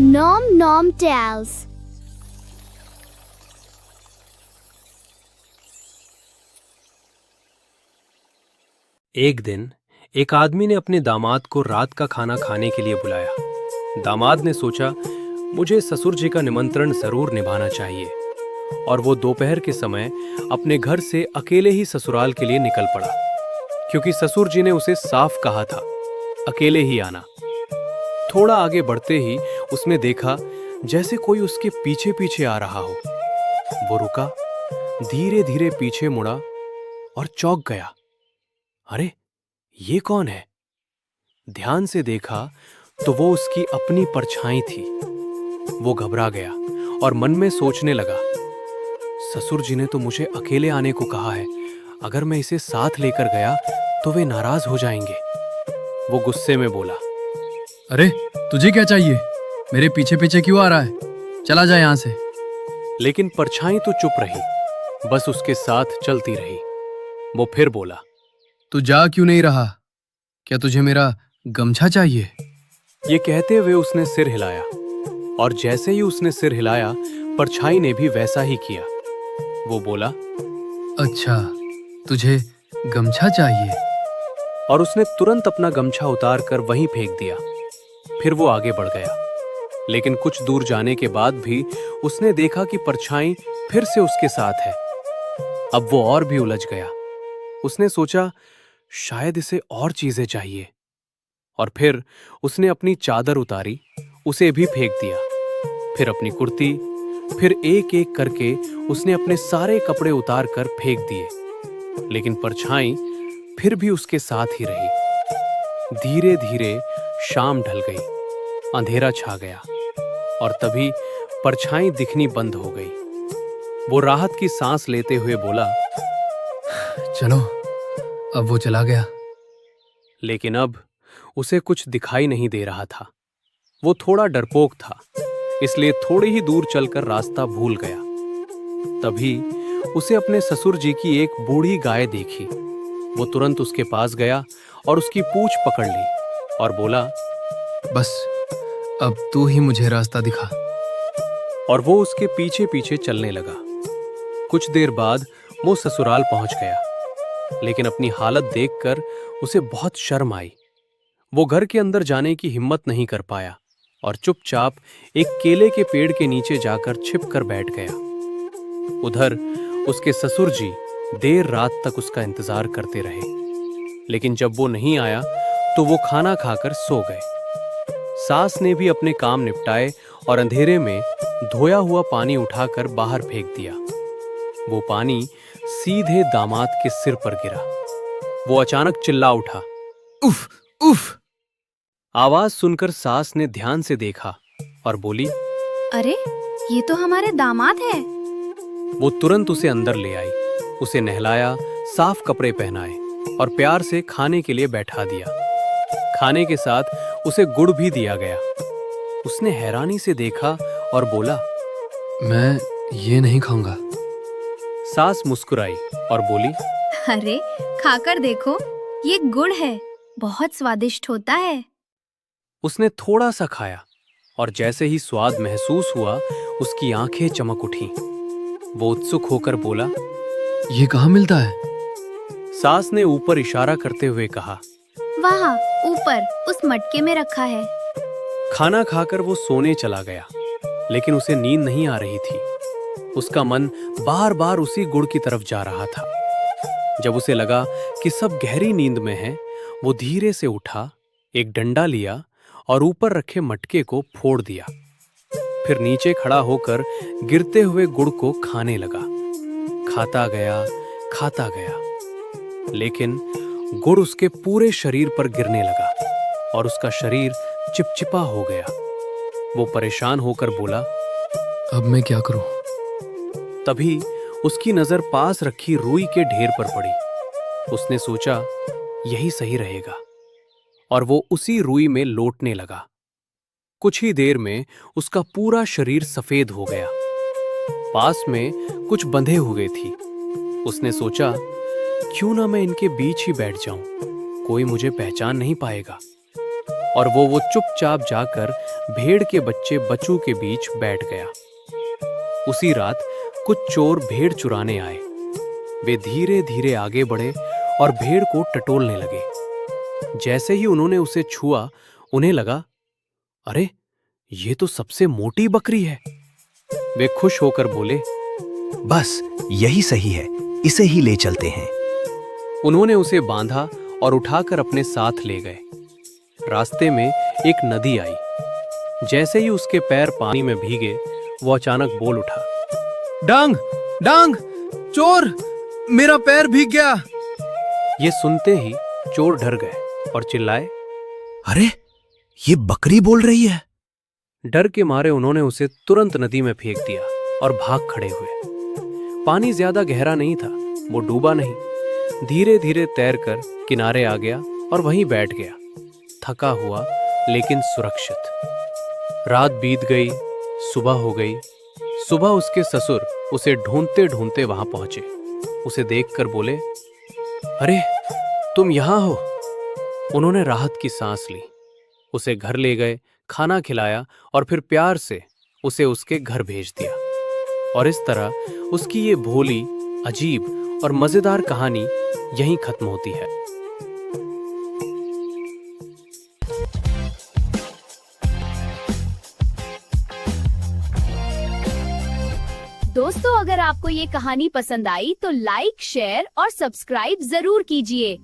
Nom Nom Tales. एक दिन एक आदमी ने अपने दामाद को रात का खाना खाने के लिए बुलाया। दामाद ने सोचा, मुझे ससुर जी का निमंत्रण जरूर निभाना चाहिए, और वो दोपहर के समय अपने घर से अकेले ही ससुराल के लिए निकल पड़ा, क्योंकि ससुर जी ने उसे साफ कहा था अकेले ही आना। थोड़ा आगे बढ़ते ही उसने देखा जैसे कोई उसके पीछे पीछे आ रहा हो। वो रुका, धीरे धीरे पीछे मुड़ा और चौंक गया। अरे, ये कौन है? ध्यान से देखा तो वो उसकी अपनी परछाई थी। वो घबरा गया और मन में सोचने लगा, ससुर जी ने तो मुझे अकेले आने को कहा है, अगर मैं इसे साथ लेकर गया तो वे नाराज हो जाएंगे। वो गुस्से में बोला, अरे, तुझे क्या चाहिए? मेरे पीछे पीछे क्यों आ रहा है? चला जा यहाँ से। लेकिन परछाई तो चुप रही, बस उसके साथ चलती रही। वो फिर बोला, तू जा क्यों नहीं रहा? क्या तुझे मेरा गमछा चाहिए? ये कहते हुए उसने सिर हिलाया, और जैसे ही उसने सिर हिलाया, परछाई ने भी वैसा ही किया। वो बोला, अच्छा, तुझे गमछा चाहिए? और उसने तुरंत अपना गमछा उतार कर वहीं फेंक दिया। फिर वो आगे बढ़ गया, लेकिन कुछ दूर जाने के बाद भी उसने देखा कि परछाई फिर से उसके साथ है। अब वो और भी उलझ गया। उसने सोचा, शायद इसे और चीजें चाहिए, और फिर उसने अपनी चादर उतारी, उसे भी फेंक दिया। फिर अपनी कुर्ती, फिर एक एक करके उसने अपने सारे कपड़े उतार कर फेंक दिए, लेकिन परछाई फिर भी उसके साथ ही रही। धीरे धीरे शाम ढल गई, अंधेरा छा गया, और तभी परछाई दिखनी बंद हो गई। वो राहत की सांस लेते हुए बोला, चलो, अब वो चला गया। लेकिन अब उसे कुछ दिखाई नहीं दे रहा था। वो थोड़ा डरपोक था, इसलिए थोड़ी ही दूर चलकर रास्ता भूल गया। तभी उसे अपने ससुर जी की एक बूढ़ी गाय देखी। वो तुरंत उसके पास गया और उसकी पूंछ पकड़ ली और बोला, बस, अब तू ही मुझे रास्ता दिखा। और वो उसके पीछे पीछे चलने लगा। कुछ देर बाद वो ससुराल पहुंच गया, लेकिन अपनी हालत देखकर उसे बहुत शर्म आई। वो घर के अंदर जाने की हिम्मत नहीं कर पाया और चुपचाप एक केले के पेड़ के नीचे जाकर छिपकर बैठ गया। उधर उसके ससुर जी देर रात तक उसका इंतजार करते रहे, लेकिन जब वो नहीं आया तो वो खाना खाकर सो गए। सास ने भी अपने काम निपटाए और अंधेरे में धोया हुआ पानी उठाकर बाहर फेंक दिया। वो पानी सीधे दामाद के सिर पर गिरा। वो अचानक चिल्ला उठा, उफ, उफ। आवाज सुनकर सास ने ध्यान से देखा और बोली, अरे, ये तो हमारे दामाद है। वो तुरंत उसे अंदर ले आई, उसे नहलाया, साफ कपड़े पहनाए और प्यार से खाने के लिए बैठा दिया। खाने के साथ उसे गुड़ भी दिया गया। उसने हैरानी से देखा और बोला, मैं ये नहीं खाऊंगा। सास मुस्कुराई और बोली, अरे, खाकर देखो, ये गुड़ है, बहुत स्वादिष्ट होता है। उसने थोड़ा सा खाया और जैसे ही स्वाद महसूस हुआ, उसकी आंखें चमक उठीं। वो उत्सुक होकर बोला, ये कहाँ मिलता है? सास ने ऊपर इशारा करते हुए कहा, वहाँ ऊपर उस मटके में रखा है। खाना खाकर वो सोने चला गया, लेकिन उसे नींद नहीं आ रही थी। उसका मन बार बार उसी गुड़ की तरफ जा रहा था। जब उसे लगा कि सब गहरी नींद में हैं, वो धीरे से उठा, एक डंडा लिया और ऊपर रखे मटके को फोड़ दिया। फिर नीचे खड़ा होकर गिरते हुए गुड़ को खाने लगा। खाता गया, लेकिन गुड़ उसके पूरे शरीर पर गिरने लगा और उसका शरीर चिपचिपा हो गया। वो परेशान होकर बोला, अब मैं क्या करूं? तभी उसकी नजर पास रखी रुई के ढेर पर पड़ी। उसने सोचा, यही सही रहेगा, और वो उसी रुई में लोटने लगा। कुछ ही देर में उसका पूरा शरीर सफेद हो गया। पास में कुछ बंधे हुए थी। उसने सोचा, क्यों ना मैं इनके बीच ही बैठ जाऊं, कोई मुझे पहचान नहीं पाएगा। और वो चुपचाप जाकर भेड़ के बच्चे बच्चू के बीच बैठ गया। उसी रात कुछ चोर भेड़ चुराने आए। वे धीरे धीरे आगे बढ़े और भेड़ को टटोलने लगे। जैसे ही उन्होंने उसे छुआ, उन्हें लगा, अरे ये तो सबसे मोटी बकरी है। वे खुश होकर बोले, बस यही सही है, इसे ही ले चलते हैं। उन्होंने उसे बांधा और उठाकर अपने साथ ले गए। रास्ते में एक नदी आई। जैसे ही उसके पैर पानी में भीगे, वो अचानक बोल उठा, डांग, डांग, चोर, मेरा पैर भीग गया। ये सुनते ही चोर डर गए और चिल्लाए। अरे ये बकरी बोल रही है। डर के मारे उन्होंने उसे तुरंत नदी में फेंक दिया और भाग खड़े हुए। पानी ज्यादा गहरा नहीं था, वो डूबा नहीं। धीरे धीरे तैरकर किनारे आ गया और वहीं बैठ गया, थका हुआ लेकिन सुरक्षित। रात बीत गई, सुबह हो गई। सुबह उसके ससुर उसे ढूंढते ढूंढते वहां पहुंचे। उसे देखकर बोले, अरे तुम यहां हो। उन्होंने राहत की सांस ली, उसे घर ले गए, खाना खिलाया और फिर प्यार से उसे उसके घर भेज दिया। और इस तरह उसकी ये भोली, अजीब और मजेदार कहानी यहीं खत्म होती है। दोस्तों, अगर आपको ये कहानी पसंद आई तो लाइक, शेयर और सब्सक्राइब जरूर कीजिए।